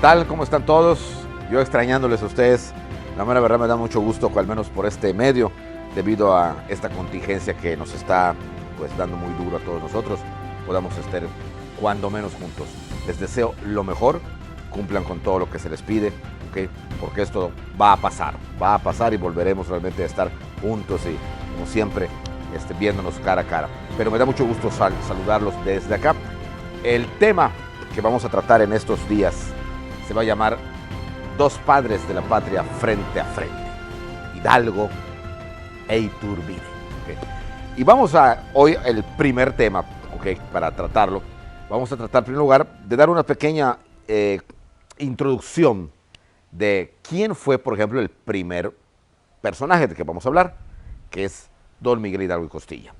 tal? ¿Cómo están todos? Yo extrañándoles a ustedes. La mera verdad me da mucho gusto, al menos por este medio, debido a esta contingencia que nos está pues dando muy duro a todos nosotros, podamos estar cuando menos juntos. Les deseo lo mejor, cumplan con todo lo que se les pide, ¿okay? Porque esto va a pasar y volveremos realmente a estar juntos y como siempre viéndonos cara a cara. Pero me da mucho gusto saludarlos desde acá. El tema que vamos a tratar en estos días se va a llamar Dos padres de la patria frente a frente, Hidalgo e Iturbide. ¿Okay? Y vamos a hoy el primer tema, ¿okay? Para tratarlo, vamos a tratar en primer lugar de dar una pequeña introducción de quién fue, por ejemplo, el primer personaje de que vamos a hablar, que es don Miguel Hidalgo y Costilla.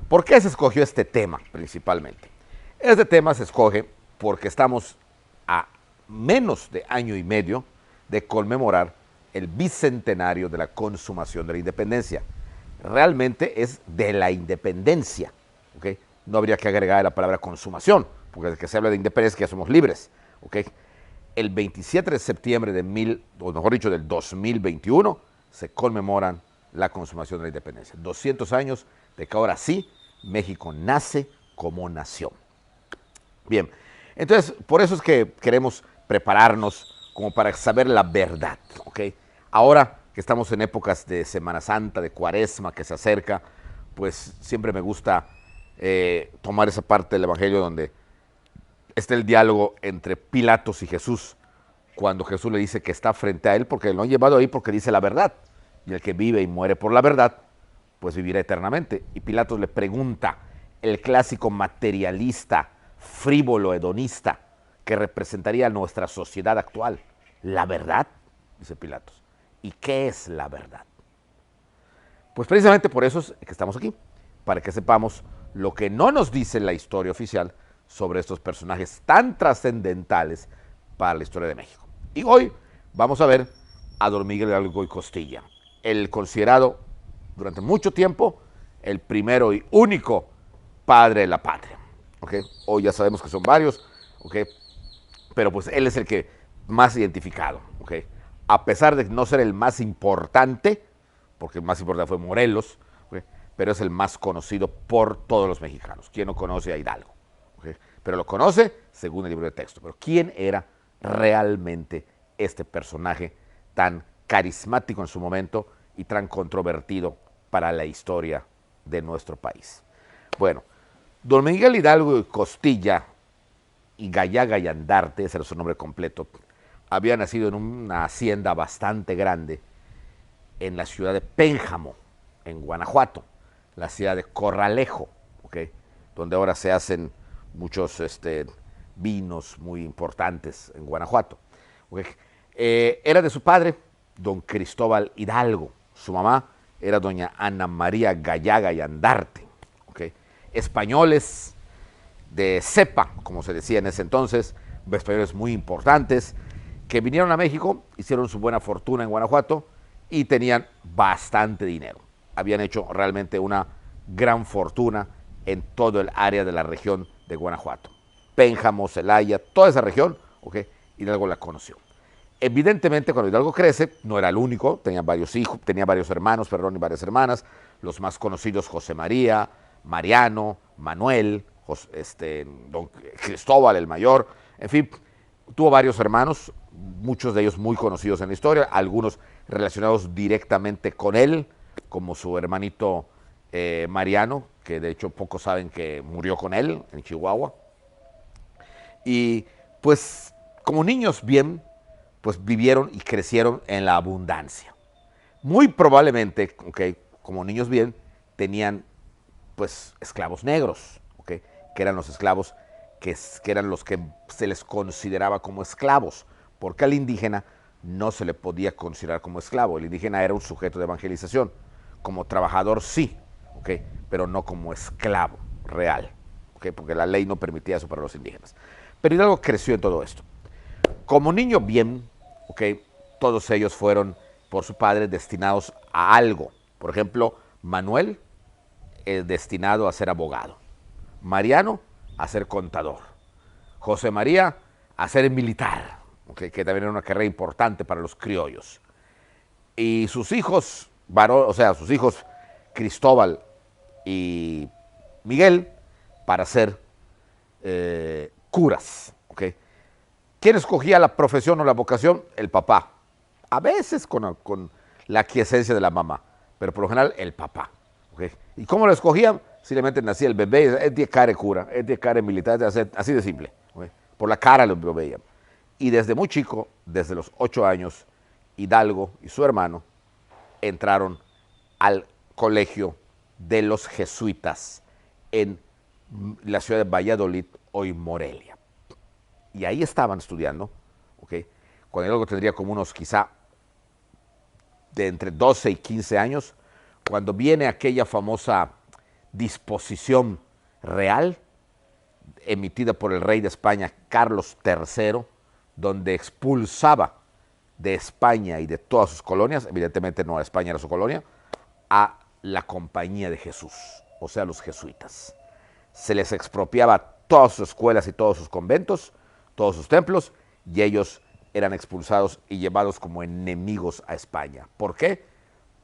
¿Por qué se escogió este tema principalmente? Este tema se escoge porque estamos a menos de año y medio de conmemorar el bicentenario de la consumación de la independencia. Realmente es de la independencia, ¿okay? No habría que agregar la palabra consumación, porque desde que se habla de independencia ya somos libres, ¿okay? El 27 de septiembre del 2021 se conmemoran la consumación de la independencia. 200 años de que ahora sí México nace como nación. Bien, entonces por eso es que queremos prepararnos como para saber la verdad, ¿ok? Ahora que estamos en épocas de Semana Santa, de Cuaresma que se acerca, pues siempre me gusta tomar esa parte del Evangelio donde está el diálogo entre Pilatos y Jesús, cuando Jesús le dice que está frente a él porque lo han llevado ahí porque dice la verdad, y el que vive y muere por la verdad, pues vivirá eternamente. Y Pilatos le pregunta, el clásico materialista, frívolo, hedonista, que representaría a nuestra sociedad actual, ¿la verdad? Dice Pilatos. ¿Y qué es la verdad? Pues precisamente por eso es que estamos aquí, para que sepamos lo que no nos dice la historia oficial sobre estos personajes tan trascendentales para la historia de México. Y hoy vamos a ver a don Miguel Hidalgo y Costilla, el considerado durante mucho tiempo el primero y único padre de la patria. ¿Okay? Hoy ya sabemos que son varios, ¿okay? Pero pues él es el que más identificado, ¿okay? A pesar de no ser el más importante, porque el más importante fue Morelos, ¿okay? Pero es el más conocido por todos los mexicanos. ¿Quién no conoce a Hidalgo? ¿Okay? Pero lo conoce según el libro de texto. Pero ¿quién era realmente este personaje tan carismático en su momento y tan controvertido para la historia de nuestro país? Bueno, don Miguel Hidalgo y Costilla y Gallaga y Andarte, ese era su nombre completo, había nacido en una hacienda bastante grande en la ciudad de Pénjamo, en Guanajuato, la ciudad de Corralejo, ¿okay? Donde ahora se hacen muchos vinos muy importantes en Guanajuato. ¿Okay? Era de su padre, don Cristóbal Hidalgo. Su mamá era doña Ana María Gallaga y Andarte. ¿Okay? Españoles de cepa, como se decía en ese entonces, españoles muy importantes, que vinieron a México, hicieron su buena fortuna en Guanajuato y tenían bastante dinero. Habían hecho realmente una gran fortuna en todo el área de la región de Guanajuato. Pénjamo, Celaya, toda esa región, ¿okay? Hidalgo la conoció. Evidentemente, cuando Hidalgo crece, no era el único, tenía varios hijos, tenía varios hermanos, y varias hermanas, los más conocidos José María, Mariano, Manuel, don Cristóbal el mayor, en fin, tuvo varios hermanos, muchos de ellos muy conocidos en la historia, algunos relacionados directamente con él, como su hermanito Mariano, que de hecho pocos saben que murió con él en Chihuahua. Y pues como niños bien, pues vivieron y crecieron en la abundancia. Muy probablemente, okay, como niños bien, tenían pues esclavos negros, okay, que eran los esclavos que eran los que se les consideraba como esclavos, porque al indígena no se le podía considerar como esclavo. El indígena era un sujeto de evangelización. Como trabajador sí, okay, pero no como esclavo real, okay, porque la ley no permitía eso para los indígenas. Pero Hidalgo creció en todo esto. Como niño bien, okay, todos ellos fueron por su padre destinados a algo. Por ejemplo, Manuel destinado a ser abogado, Mariano a ser contador, José María a ser militar, ¿ok? que también era una carrera importante para los criollos. Y sus hijos, o sea, sus hijos Cristóbal y Miguel, para ser curas. ¿Okay? ¿Quién escogía la profesión o la vocación? El papá. A veces con la aquiescencia de la mamá, pero por lo general el papá. ¿Okay? ¿Y cómo lo escogían? Simplemente nacía el bebé, es de cara cura, es de cara militar, así de simple. ¿Okay? Por la cara lo veían. Y desde muy chico, desde los 8 años, Hidalgo y su hermano entraron al colegio de los jesuitas en la ciudad de Valladolid, hoy Morelia. Y ahí estaban estudiando, ¿okay? Cuando Hidalgo tendría como unos quizá de entre 12 y 15 años, cuando viene aquella famosa disposición real emitida por el rey de España, Carlos III, donde expulsaba de España y de todas sus colonias, evidentemente no a España era su colonia, a la Compañía de Jesús, o sea, los jesuitas. Se les expropiaba todas sus escuelas y todos sus conventos, todos sus templos, y ellos eran expulsados y llevados como enemigos a España. ¿Por qué?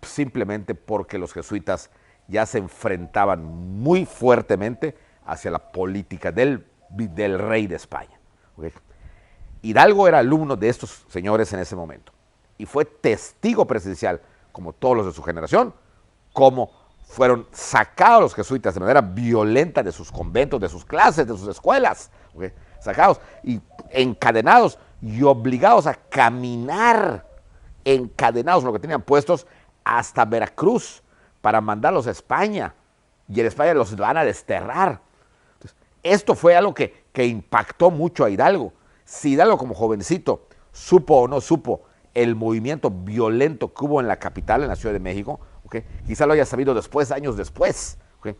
Simplemente porque los jesuitas ya se enfrentaban muy fuertemente hacia la política del rey de España. ¿Okay? Hidalgo era alumno de estos señores en ese momento y fue testigo presencial, como todos los de su generación, cómo fueron sacados los jesuitas de manera violenta de sus conventos, de sus clases, de sus escuelas, ¿okay? Sacados y encadenados y obligados a caminar, encadenados, lo que tenían puestos, hasta Veracruz para mandarlos a España, y en España los van a desterrar. Entonces, esto fue algo que impactó mucho a Hidalgo. Si Hidalgo como jovencito supo o no supo el movimiento violento que hubo en la capital, en la Ciudad de México, ¿okay? Quizá lo haya sabido después, años después, ¿okay?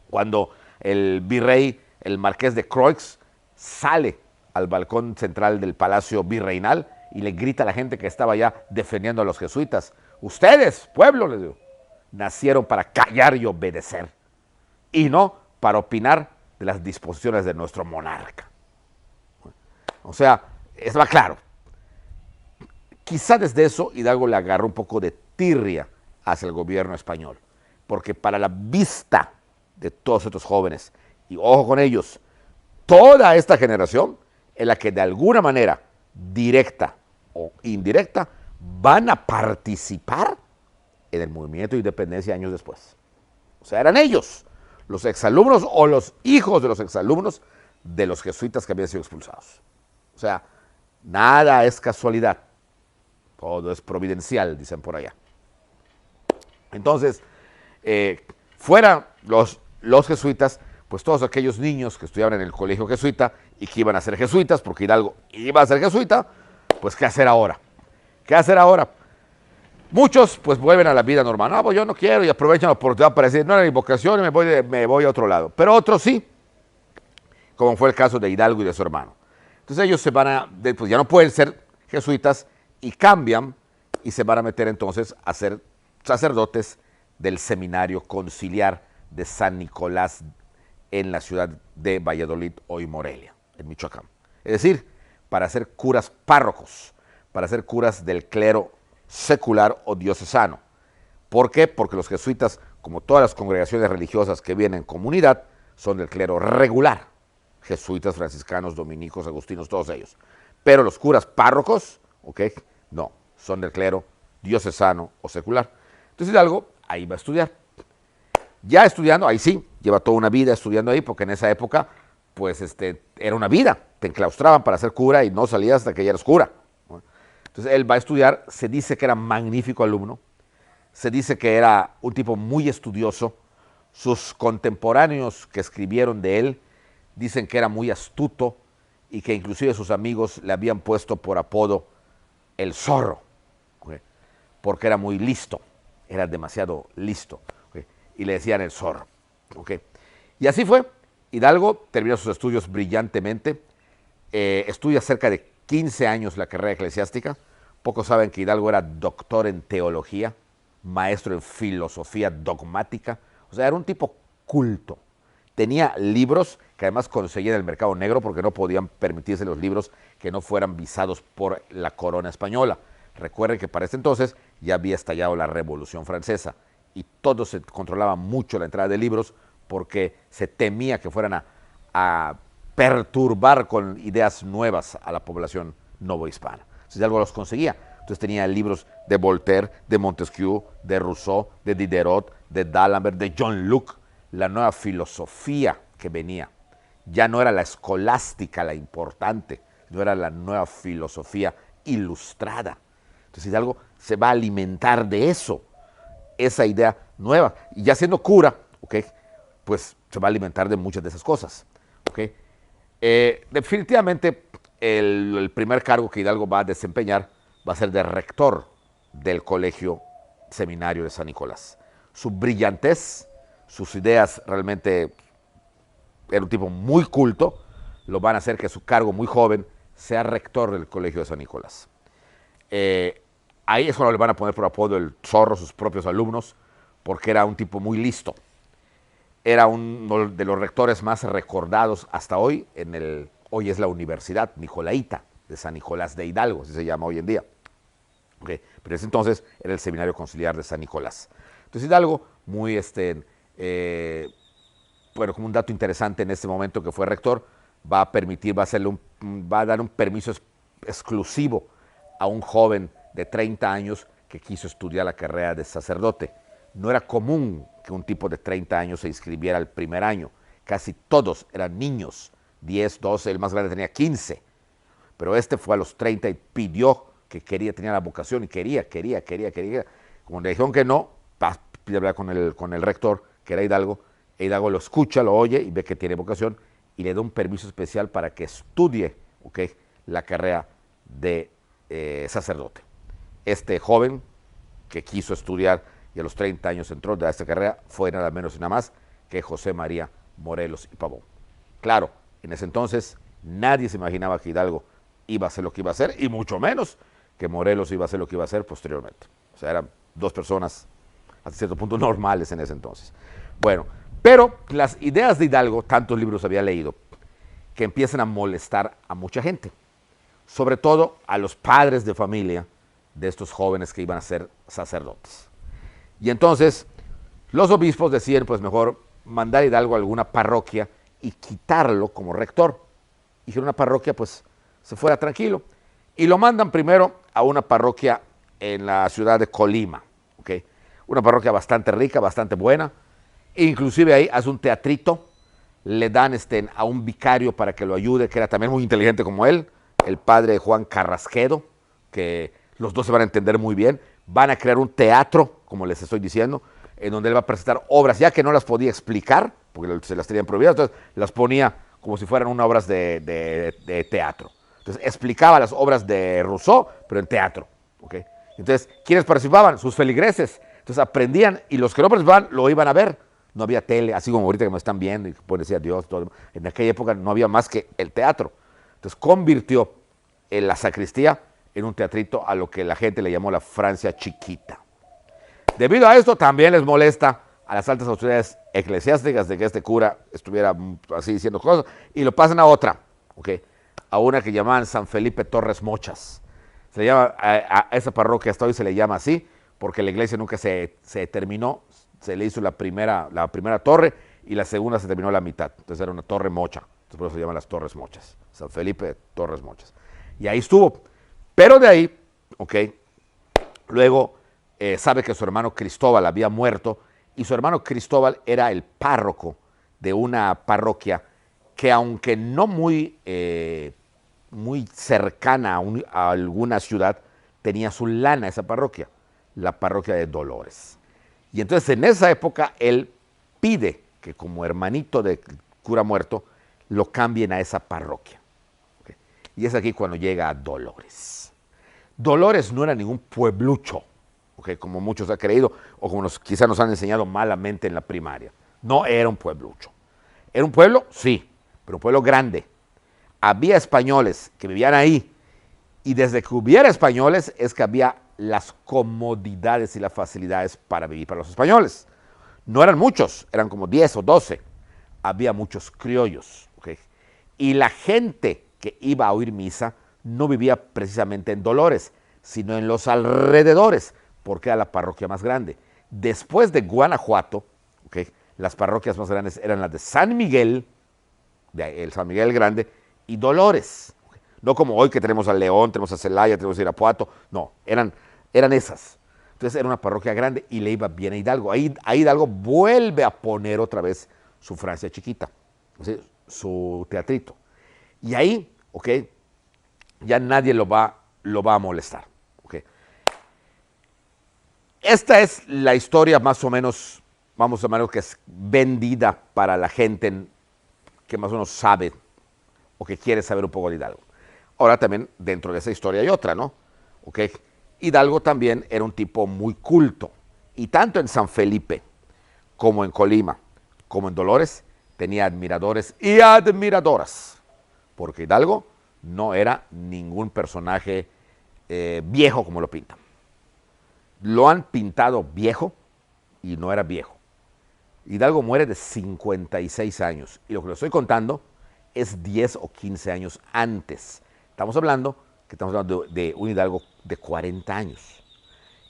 Cuando el virrey, el marqués de Croix, sale al balcón central del Palacio Virreinal y le grita a la gente que estaba allá defendiendo a los jesuitas: ustedes, pueblo, les digo, nacieron para callar y obedecer, y no para opinar de las disposiciones de nuestro monarca. O sea, estaba claro. Quizá desde eso Hidalgo le agarró un poco de tirria hacia el gobierno español, porque para la vista de todos estos jóvenes, y ojo con ellos, toda esta generación en la que de alguna manera, directa o indirecta, van a participar en el movimiento de independencia años después. O sea, eran ellos, los exalumnos o los hijos de los exalumnos de los jesuitas que habían sido expulsados. O sea, nada es casualidad, todo es providencial, dicen por allá. Entonces, fueran los jesuitas, pues todos aquellos niños que estudiaban en el colegio jesuita y que iban a ser jesuitas, porque Hidalgo iba a ser jesuita, pues ¿qué hacer ahora? ¿Qué hacer ahora? Muchos pues vuelven a la vida normal. No, pues yo no quiero, y aprovechan la oportunidad para decir, no era mi vocación y me voy a otro lado. Pero otros sí, como fue el caso de Hidalgo y de su hermano. Entonces ellos se van a, pues ya no pueden ser jesuitas y cambian y se van a meter entonces a ser sacerdotes del seminario conciliar de San Nicolás en la ciudad de Valladolid, hoy Morelia, en Michoacán. Es decir, para ser curas párrocos, para ser curas del clero secular o diocesano. ¿Por qué? Porque los jesuitas, como todas las congregaciones religiosas que vienen en comunidad, son del clero regular. Jesuitas, franciscanos, dominicos, agustinos, todos ellos. Pero los curas párrocos, ¿ok? No, son del clero diocesano o secular. Entonces Hidalgo ahí va a estudiar. Ya estudiando, ahí sí, lleva toda una vida estudiando ahí, porque en esa época, pues era una vida. Te enclaustraban para ser cura y no salías hasta que ya eras cura. Entonces él va a estudiar, se dice que era magnífico alumno, se dice que era un tipo muy estudioso. Sus contemporáneos que escribieron de él dicen que era muy astuto y que inclusive sus amigos le habían puesto por apodo el zorro, ¿okay? Porque era muy listo, era demasiado listo, ¿okay? Y le decían el zorro. ¿Okay? Y así fue. Hidalgo terminó sus estudios brillantemente, estudia cerca de 15 años la carrera eclesiástica. Pocos saben que Hidalgo era doctor en teología, maestro en filosofía dogmática, o sea, era un tipo culto. Tenía libros que además conseguía en el mercado negro porque no podían permitirse los libros que no fueran visados por la corona española. Recuerden que para ese entonces ya había estallado la Revolución Francesa y todo se controlaba mucho la entrada de libros porque se temía que fueran a perturbar con ideas nuevas a la población novohispana. Entonces algo los conseguía. Entonces tenía libros de Voltaire, de Montesquieu, de Rousseau, de Diderot, de D'Alembert, de John Locke, la nueva filosofía que venía. Ya no era la escolástica la importante, no era la nueva filosofía ilustrada. Entonces Hidalgo se va a alimentar de eso, esa idea nueva. Y ya siendo cura, ¿okay? Pues se va a alimentar de muchas de esas cosas. ¿Okay? Definitivamente el primer cargo que Hidalgo va a desempeñar va a ser de rector del Colegio Seminario de San Nicolás. Su brillantez, sus ideas realmente, era un tipo muy culto, lo van a hacer que a su cargo muy joven sea rector del Colegio de San Nicolás. Ahí es cuando le van a poner por apodo el Zorro, sus propios alumnos, porque era un tipo muy listo. Era uno de los rectores más recordados hasta hoy, hoy es la Universidad Nicolaita de San Nicolás de Hidalgo, así se llama hoy en día. Okay. Pero en ese entonces era el Seminario Conciliar de San Nicolás. Entonces Hidalgo, muy bueno, como un dato interesante en este momento que fue rector, va a dar un permiso exclusivo a un joven de 30 años que quiso estudiar la carrera de sacerdote. No era común que un tipo de 30 años se inscribiera el primer año. Casi todos eran niños, 10, 12, el más grande tenía 15. Pero este fue a los 30 y pidió que tenía la vocación y quería. Como le dijeron que no, pide hablar con el rector, que era Hidalgo. Hidalgo lo escucha, lo oye y ve que tiene vocación y le da un permiso especial para que estudie, ¿okay?, la carrera de sacerdote. Este joven que quiso estudiar y a los 30 años entró a esta carrera fue nada menos y nada más que José María Morelos y Pavón. Claro, en ese entonces nadie se imaginaba que Hidalgo iba a hacer lo que iba a hacer y mucho menos que Morelos iba a hacer lo que iba a hacer posteriormente. O sea, eran dos personas hasta cierto punto normales en ese entonces. Bueno, pero las ideas de Hidalgo, tantos libros había leído, que empiezan a molestar a mucha gente, sobre todo a los padres de familia de estos jóvenes que iban a ser sacerdotes. Y entonces los obispos deciden pues mejor mandar a Hidalgo a alguna parroquia y quitarlo como rector. Y que una parroquia pues se fuera tranquilo. Y lo mandan primero a una parroquia en la ciudad de Colima, ¿okay? Una parroquia bastante rica, bastante buena. E inclusive ahí hace un teatrito, le dan a un vicario para que lo ayude, que era también muy inteligente como él, el padre Juan Carrasquedo, que los dos se van a entender muy bien. Van a crear un teatro, como les estoy diciendo, en donde él va a presentar obras, ya que no las podía explicar, porque se las tenían prohibidas, entonces las ponía como si fueran unas obras de teatro. Entonces explicaba las obras de Rousseau, pero en teatro. ¿Okay? Entonces, ¿quiénes participaban? Sus feligreses. Entonces aprendían y los que no participaban lo iban a ver. No había tele, así como ahorita que me están viendo y que pueden decir Dios, todo. En aquella época no había más que el teatro. Entonces convirtió en la sacristía en un teatrito a lo que la gente le llamó la Francia chiquita. Debido a esto también les molesta a las altas autoridades eclesiásticas de que este cura estuviera así diciendo cosas y lo pasan a otra, ¿okay?, a una que llamaban San Felipe Torres Mochas. Se llama, a esa parroquia hasta hoy se le llama así porque la iglesia nunca se terminó, se le hizo la primera torre y la segunda se terminó la mitad, entonces era una torre mocha, entonces por eso se llaman las Torres Mochas, San Felipe Torres Mochas. Y ahí estuvo, pero de ahí, ok, luego sabe que su hermano Cristóbal había muerto y su hermano Cristóbal era el párroco de una parroquia que aunque no muy cercana a alguna ciudad, tenía su lana esa parroquia, la parroquia de Dolores. Y entonces en esa época él pide que como hermanito de cura muerto lo cambien a esa parroquia. ¿Okay? Y es aquí cuando llega a Dolores. Dolores no era ningún pueblucho, ¿okay?, como muchos han creído o como quizás nos han enseñado malamente en la primaria. No era un pueblucho. ¿Era un pueblo? Sí, pero un pueblo grande. Había españoles que vivían ahí y desde que hubiera españoles es que había las comodidades y las facilidades para vivir para los españoles. No eran muchos, eran como 10 o 12. Había muchos criollos, ¿okay? Y la gente que iba a oír misa no vivía precisamente en Dolores, sino en los alrededores, porque era la parroquia más grande. Después de Guanajuato, ¿okay?, las parroquias más grandes eran las de San Miguel, el San Miguel el Grande, y Dolores. ¿Okay? No como hoy que tenemos a León, tenemos a Celaya, tenemos a Irapuato, no, eran esas. Entonces era una parroquia grande y le iba bien a Hidalgo. Ahí Hidalgo vuelve a poner otra vez su Francia chiquita, ¿sí?, su teatrito. Y ahí, ¿ok?, ya nadie lo va a molestar. ¿Okay? Esta es la historia más o menos, vamos a llamar que es vendida para la gente que más o menos sabe o que quiere saber un poco de Hidalgo. Ahora también dentro de esa historia hay otra, ¿no? ¿Okay? Hidalgo también era un tipo muy culto y tanto en San Felipe como en Colima como en Dolores tenía admiradores y admiradoras, porque Hidalgo no era ningún personaje viejo como lo pintan. Lo han pintado viejo y no era viejo. Hidalgo muere de 56 años y lo que le estoy contando es 10 o 15 años antes. Estamos hablando de un Hidalgo de 40 años.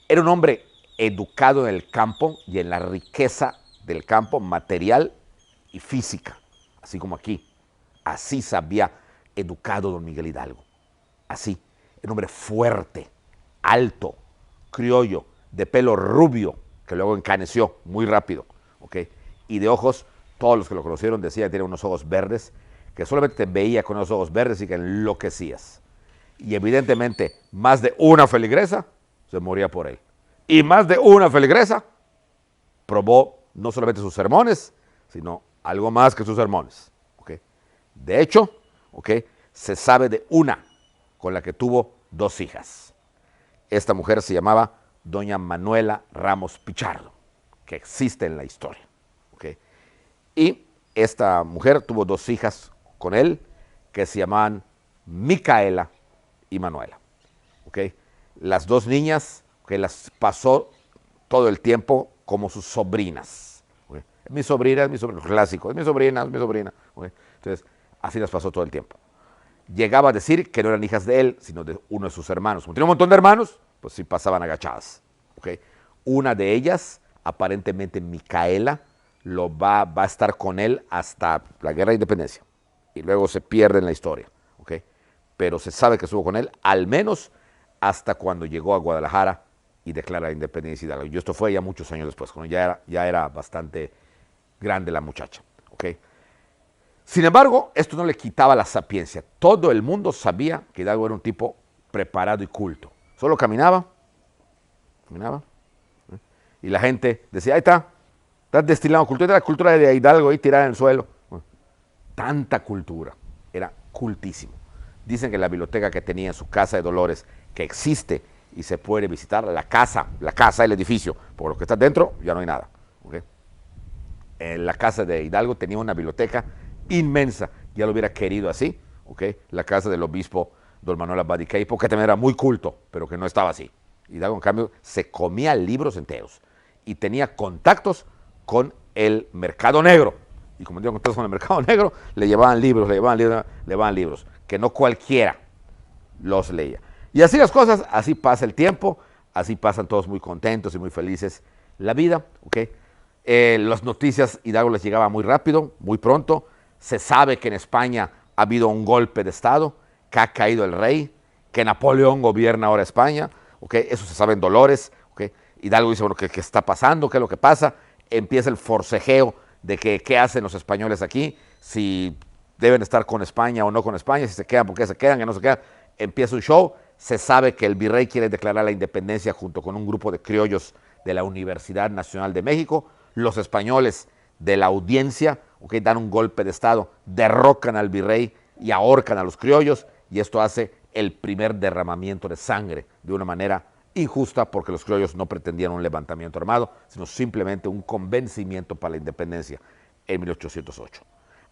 Era un hombre educado en el campo y en la riqueza del campo material y física, así como aquí. Así se había educado don Miguel Hidalgo. Así, un hombre fuerte, alto, criollo, de pelo rubio, que luego encaneció muy rápido, ¿okay?, y de ojos, todos los que lo conocieron decían que tenía unos ojos verdes, que solamente te veía con esos ojos verdes y que enloquecías. Y evidentemente, más de una feligresa se moría por él. Y más de una feligresa probó no solamente sus sermones, sino algo más que sus sermones. ¿Okay? De hecho, ¿okay?, se sabe de una con la que tuvo 2 hijas. Esta mujer se llamaba doña Manuela Ramos Pichardo, que existe en la historia. ¿Okay? Y esta mujer tuvo 2 hijas con él, que se llamaban Micaela y Manuela. ¿Okay? Las 2 niñas, que las pasó todo el tiempo como sus sobrinas. ¿Okay? Mi sobrina, clásico, es mi sobrina. ¿Okay? Entonces, así las pasó todo el tiempo. Llegaba a decir que no eran hijas de él, sino de uno de sus hermanos. Como tenía un montón de hermanos, pues sí pasaban agachadas. ¿Okay? Una de ellas, aparentemente Micaela, va a estar con él hasta la Guerra de Independencia. Y luego se pierde en la historia. ¿Okay? Pero se sabe que estuvo con él, al menos hasta cuando llegó a Guadalajara y declara la independencia de Hidalgo. Y esto fue ya muchos años después, cuando ya era bastante grande la muchacha. ¿Okay? Sin embargo, esto no le quitaba la sapiencia. Todo el mundo sabía que Hidalgo era un tipo preparado y culto. Solo caminaba, y la gente decía, ahí está destilando cultura, la cultura de Hidalgo ahí tirada en el suelo. Bueno, tanta cultura, era cultísimo. Dicen que la biblioteca que tenía en su casa de Dolores, que existe y se puede visitar, la casa, el edificio, por lo que está dentro ya no hay nada. ¿Okay? En la casa de Hidalgo tenía una biblioteca inmensa, ya lo hubiera querido así, ¿okay? La casa del obispo don Manuel Abad y Queipo, que también era muy culto, pero que no estaba así. Hidalgo, en cambio, se comía libros enteros y tenía contactos con el mercado negro. Y como tenía contactos con el mercado negro, le llevaban libros, que no cualquiera los leía. Y así las cosas, así pasa el tiempo, así pasan todos muy contentos y muy felices la vida, ¿okay? Las noticias, Hidalgo les llegaba muy rápido, muy pronto. Se sabe que en España ha habido un golpe de Estado, que ha caído el rey, que Napoleón gobierna ahora España. ¿Okay? Eso se sabe en Dolores. ¿Okay? Hidalgo dice, bueno, ¿qué está pasando? ¿Qué es lo que pasa? Empieza el forcejeo de que qué hacen los españoles aquí, si deben estar con España o no con España, si se quedan, por qué se quedan, que no se quedan. Empieza un show. Se sabe que el virrey quiere declarar la independencia junto con un grupo de criollos de la Universidad Nacional de México. Los españoles de la audiencia, ¿okay?, dan un golpe de Estado, derrocan al virrey y ahorcan a los criollos, y esto hace el primer derramamiento de sangre de una manera injusta, porque los criollos no pretendían un levantamiento armado, sino simplemente un convencimiento para la independencia en 1808.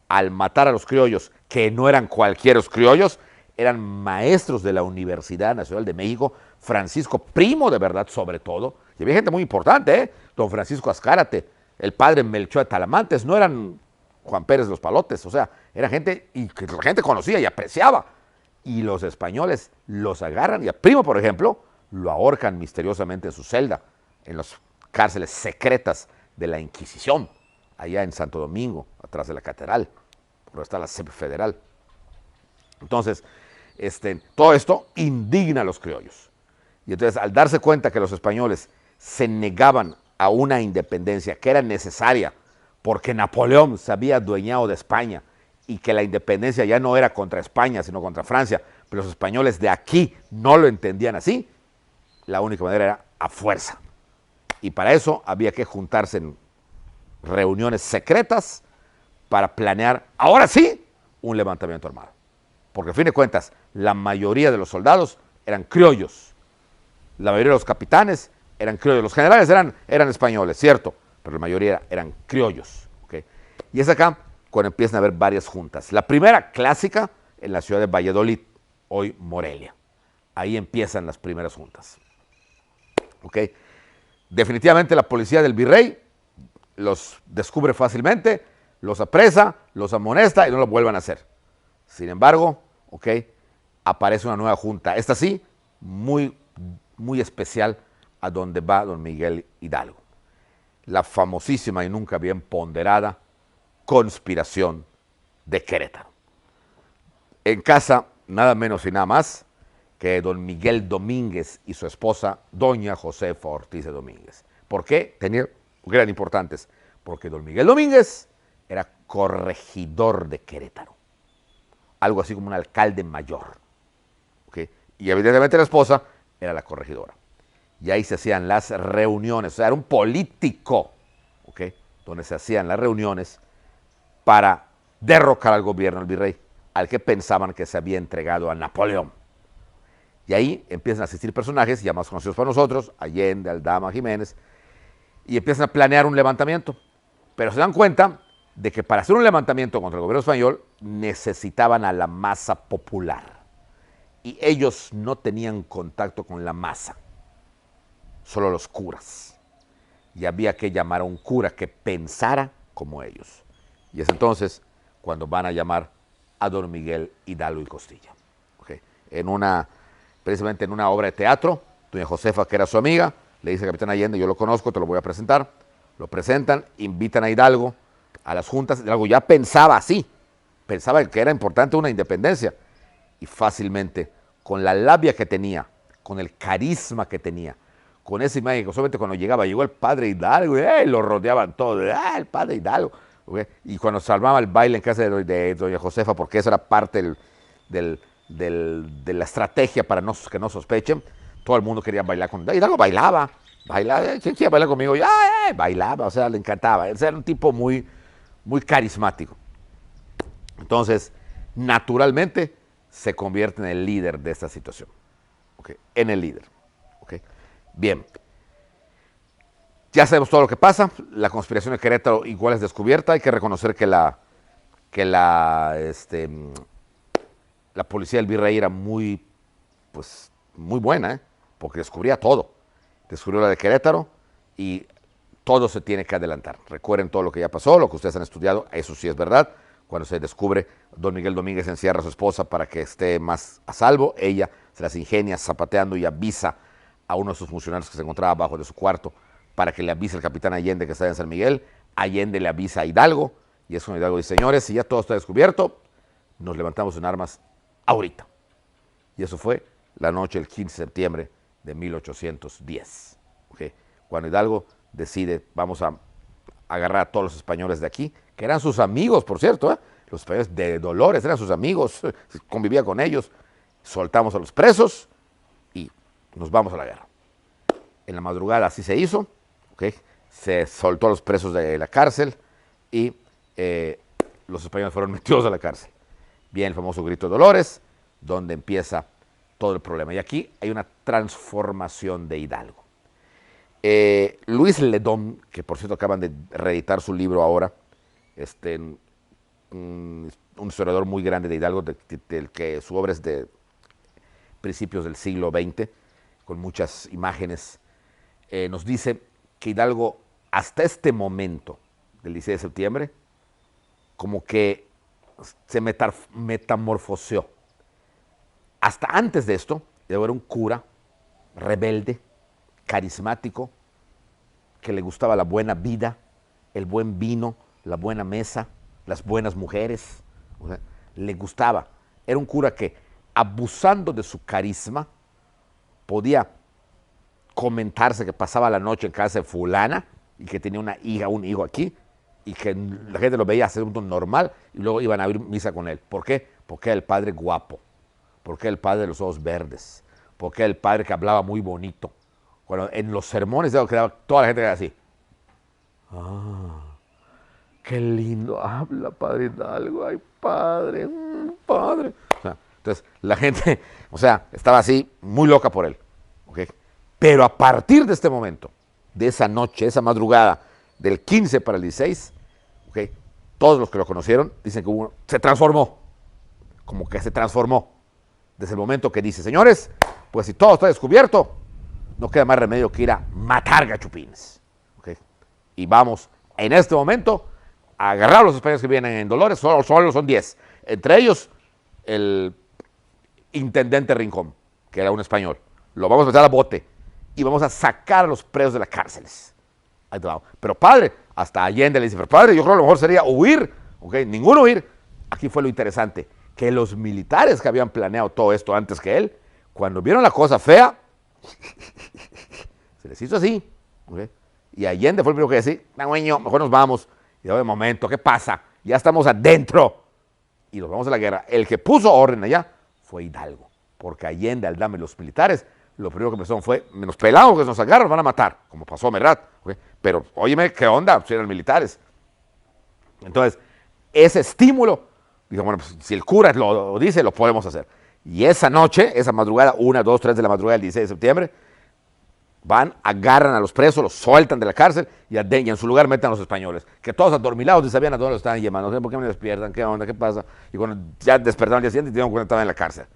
Al matar a los criollos, que no eran cualquieros criollos, eran maestros de la Universidad Nacional de México, Francisco Primo de verdad sobre todo, y había gente muy importante, don Francisco Azcárate, el padre Melchor de Talamantes, no eran Juan Pérez de los Palotes, o sea, era gente y que la gente conocía y apreciaba. y los españoles los agarran y a Primo, por ejemplo, lo ahorcan misteriosamente en su celda, en las cárceles secretas de la Inquisición, allá en Santo Domingo, atrás de la catedral, por donde está la sede federal. Entonces, todo esto indigna a los criollos. Y entonces, al darse cuenta que los españoles se negaban a una independencia que era necesaria porque Napoleón se había adueñado de España y que la independencia ya no era contra España, sino contra Francia, pero los españoles de aquí no lo entendían así, la única manera era a fuerza. Y para eso había que juntarse en reuniones secretas para planear, ahora sí, un levantamiento armado. Porque a fin de cuentas, la mayoría de los soldados eran criollos, la mayoría de los capitanes eran criollos, los generales eran españoles, cierto, pero la mayoría eran criollos. ¿Okay? Y es acá cuando empiezan a haber varias juntas. La primera clásica en la ciudad de Valladolid, hoy Morelia. Ahí empiezan las primeras juntas. ¿Okay? Definitivamente la policía del virrey los descubre fácilmente, los apresa, los amonesta y no lo vuelvan a hacer. Sin embargo, aparece una nueva junta. Esta sí, muy, muy especial a donde va don Miguel Hidalgo. La famosísima y nunca bien ponderada conspiración de Querétaro. En casa, nada menos y nada más que don Miguel Domínguez y su esposa, doña Josefa Ortiz de Domínguez. ¿Por qué? Porque eran importantes. Porque don Miguel Domínguez era corregidor de Querétaro. Algo así como un alcalde mayor. ¿Okay? Y evidentemente la esposa era la corregidora. Y ahí se hacían las reuniones. O sea, era un político, donde se hacían las reuniones para derrocar al gobierno del virrey, al que pensaban que se había entregado a Napoleón. Y ahí empiezan a asistir personajes ya más conocidos para nosotros, Allende, Aldama, Jiménez, y empiezan a planear un levantamiento. Pero se dan cuenta de que para hacer un levantamiento contra el gobierno español necesitaban a la masa popular. Y ellos no tenían contacto con la masa, solo los curas. Y había que llamar a un cura que pensara como ellos. Y es entonces cuando van a llamar a don Miguel Hidalgo y Costilla. Precisamente en una obra de teatro, doña Josefa, que era su amiga, le dice al capitán Allende, yo lo conozco, te lo voy a presentar. Lo presentan, invitan a Hidalgo a las juntas. Hidalgo ya pensaba así, pensaba que era importante una independencia. Y fácilmente, con la labia que tenía, con el carisma que tenía, con esa imagen que solamente cuando llegó el padre Hidalgo, lo rodeaban todos, el padre Hidalgo. Y cuando se armaba el baile en casa de doña Josefa, porque eso era parte de la estrategia para que no sospechen, todo el mundo quería bailar con Hidalgo. Bailaba, ¿quién quiere bailar conmigo? Y, bailaba, o sea, le encantaba. Era un tipo muy, muy carismático. Entonces, naturalmente, se convierte en el líder de esta situación. En el líder. Bien. Ya sabemos todo lo que pasa. La conspiración de Querétaro igual es descubierta. Hay que reconocer que la policía del virrey era muy buena, porque descubría todo. Descubrió la de Querétaro y todo se tiene que adelantar. Recuerden todo lo que ya pasó, lo que ustedes han estudiado, eso sí es verdad. Cuando se descubre, don Miguel Domínguez encierra a su esposa para que esté más a salvo. Ella se las ingenia zapateando y avisa a uno de sus funcionarios que se encontraba abajo de su cuarto para que le avise al capitán Allende que está en San Miguel. Allende le avisa a Hidalgo y es cuando Hidalgo dice, señores, si ya todo está descubierto, nos levantamos en armas ahorita. Y eso fue la noche del 15 de septiembre de 1810. Cuando Hidalgo decide, vamos a agarrar a todos los españoles de aquí, que eran sus amigos, por cierto, los españoles de Dolores eran sus amigos, convivía con ellos, soltamos a los presos y nos vamos a la guerra. En la madrugada así se hizo, se soltó a los presos de la cárcel y los españoles fueron metidos a la cárcel. Viene el famoso grito de Dolores, donde empieza todo el problema. Y aquí hay una transformación de Hidalgo. Luis Ledón, que por cierto acaban de reeditar su libro ahora, un historiador muy grande de Hidalgo, del que su obra es de principios del siglo XX, con muchas imágenes, nos dice que Hidalgo, hasta este momento del 16 de septiembre, como que se metamorfoseó. hasta antes de esto, era un cura rebelde, carismático, que le gustaba la buena vida, el buen vino, la buena mesa, las buenas mujeres. O sea, le gustaba. Era un cura que, abusando de su carisma, podía comentarse que pasaba la noche en casa de fulana y que tenía una hija, un hijo aquí, y que la gente lo veía hacer un normal y luego iban a abrir misa con él. ¿Por qué? Porque era el padre guapo, porque era el padre de los ojos verdes, porque era el padre que hablaba muy bonito. Cuando en los sermones quedaba toda la gente quedaba así. Qué lindo habla Padre Hidalgo, ay padre, padre. O sea, entonces la gente, o sea, estaba así muy loca por él. ¿Okay? Pero a partir de este momento, de esa noche, esa madrugada, del 15 para el 16, ¿okay? Todos los que lo conocieron dicen que se transformó, como que se transformó. Desde el momento que dice, señores, pues si todo está descubierto, no queda más remedio que ir a matar gachupines. ¿Okay? Y vamos, en este momento, a agarrar a los españoles que vienen en Dolores, solo son 10. Entre ellos, el intendente Rincón, que era un español. Lo vamos a meter a bote y vamos a sacar a los presos de las cárceles. Pero padre, hasta Allende le dice, pero padre, yo creo que lo mejor sería huir. ¿Okay? Ninguno huir. Aquí fue lo interesante, que los militares que habían planeado todo esto antes que él, cuando vieron la cosa fea, se les hizo así. ¿Okay? Y Allende fue el primero que decía, mejor nos vamos. Y de momento, ¿qué pasa? Ya estamos adentro. Y nos vamos a la guerra. El que puso orden allá fue Hidalgo. Porque Allende, al darme los militares, lo primero que pensaron fue, nos pelamos, que nos agarran, nos van a matar, como pasó a Merrat. ¿Okay? Pero, óyeme, ¿qué onda? Si eran militares. Entonces, ese estímulo, dijo, bueno, pues si el cura lo dice, lo podemos hacer. Y esa noche, esa madrugada, 1, 2, 3 de la madrugada del 16 de septiembre, van, agarran a los presos, los sueltan de la cárcel y en su lugar meten a los españoles, que todos adormilados ni sabían a dónde los estaban llevando, no sé por qué me despiertan, qué onda, qué pasa. Y cuando ya despertaron al día siguiente, dieron cuenta que estaban en la cárcel.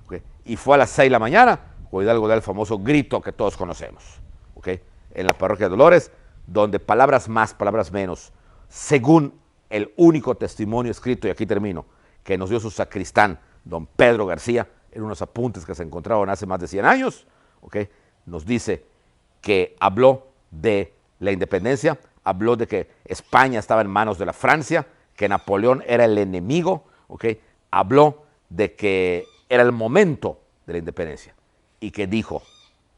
¿Okay? Y fue a las 6 de la mañana, cuando Hidalgo da el famoso grito que todos conocemos. ¿Okay? En la parroquia de Dolores, donde palabras más, palabras menos, según el único testimonio escrito, y aquí termino, que nos dio su sacristán, don Pedro García, en unos apuntes que se encontraron hace más de 100 años, ¿okay? Nos dice que habló de la independencia, habló de que España estaba en manos de la Francia, que Napoleón era el enemigo, ¿okay? Habló de que era el momento de la independencia y que dijo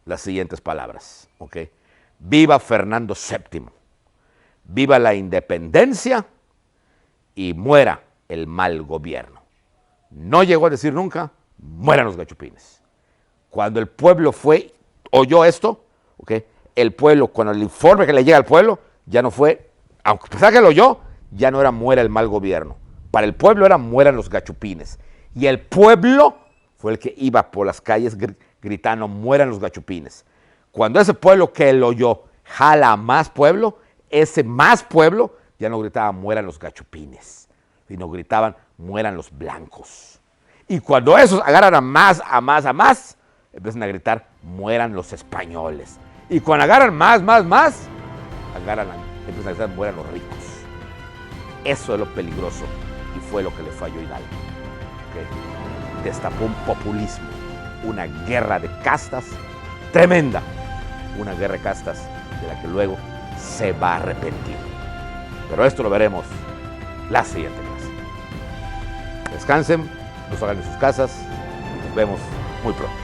las siguientes palabras, ¿okay? Viva Fernando VII, viva la independencia y muera el mal gobierno. No llegó a decir nunca, mueran los gachupines. Cuando el pueblo oyó esto, ¿okay? El pueblo, cuando el informe que le llega al pueblo, ya no fue, aunque pensaba que lo oyó, ya no era muera el mal gobierno. Para el pueblo era mueran los gachupines. Y el pueblo fue el que iba por las calles gritando, mueran los gachupines. Cuando ese pueblo que lo oyó jala a más pueblo, ese más pueblo ya no gritaba mueran los gachupines, sino gritaban mueran los blancos. Y cuando esos agarran a más, empiezan a gritar mueran los españoles. Y cuando agarran más, empiezan a gritar mueran los ricos. Eso es lo peligroso y fue lo que le falló a Hidalgo. ¿Okay? Destapó un populismo, una guerra de castas tremenda, una guerra de castas de la que luego se va a arrepentir. Pero esto lo veremos la siguiente clase. Descansen, no salgan de sus casas y nos vemos muy pronto.